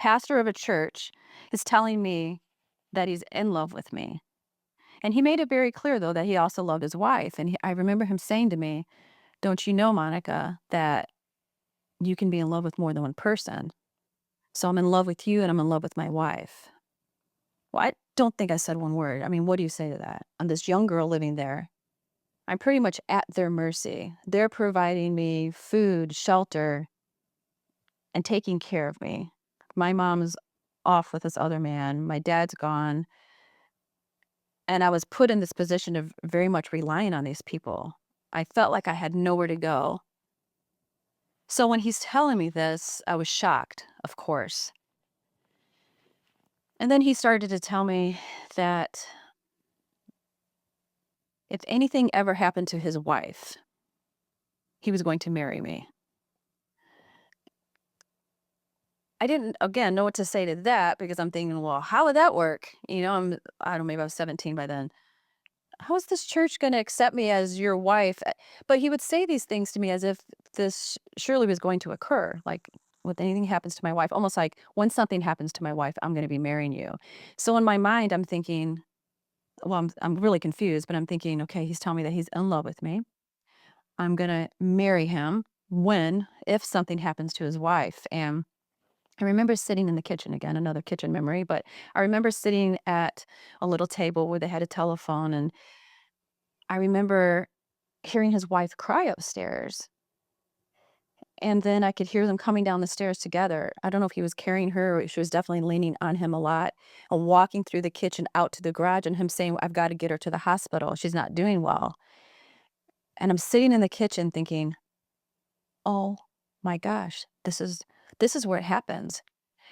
pastor of a church is telling me that he's in love with me. And he made it very clear, though, that he also loved his wife. And I remember him saying to me, "Don't you know, Monica, that you can be in love with more than one person? So I'm in love with you and I'm in love with my wife." Well, I don't think I said one word. I mean, what do you say to that? I'm this young girl living there. I'm pretty much at their mercy. They're providing me food, shelter, and taking care of me. My mom's off with this other man. My dad's gone. And I was put in this position of very much relying on these people. I felt like I had nowhere to go. So when he's telling me this, I was shocked, of course. And then he started to tell me that if anything ever happened to his wife, he was going to marry me. I didn't, again, know what to say to that because I'm thinking, well, how would that work? I don't know, maybe I was 17 by then. How is this church going to accept me as your wife? But he would say these things to me as if this surely was going to occur. Like, when anything happens to my wife, almost like when something happens to my wife, I'm going to be marrying you. So in my mind, I'm thinking, well, I'm really confused, but I'm thinking, okay, he's telling me that he's in love with me. I'm going to marry him if something happens to his wife. And I remember sitting in the kitchen again, another kitchen memory, but I remember sitting at a little table where they had a telephone. And I remember hearing his wife cry upstairs. And then I could hear them coming down the stairs together. I don't know if he was carrying her or she was definitely leaning on him a lot and walking through the kitchen out to the garage and him saying, "I've got to get her to the hospital. She's not doing well." And I'm sitting in the kitchen thinking, "Oh my gosh, this is where it happens."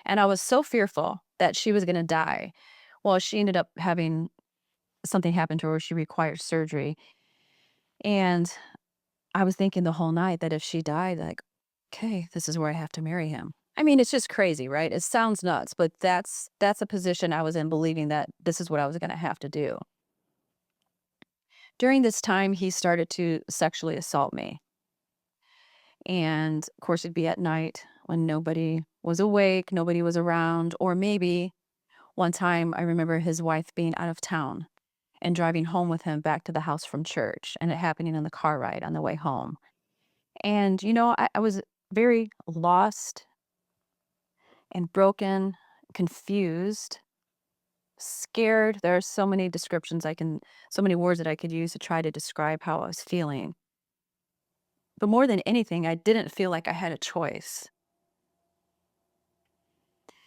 And I was so fearful that she was going to die. Well, she ended up having something happen to her where she required surgery. And I was thinking the whole night that if she died, like, okay, this is where I have to marry him. I mean, it's just crazy, right? It sounds nuts, but that's a position I was in, believing that this is what I was gonna have to do. During this time, he started to sexually assault me. And of course, it'd be at night when nobody was awake, nobody was around, or maybe one time I remember his wife being out of town and driving home with him back to the house from church, and it happening in the car ride on the way home. And, I was very lost and broken, confused, scared. There are so many so many words that I could use to try to describe how I was feeling. But more than anything, I didn't feel like I had a choice.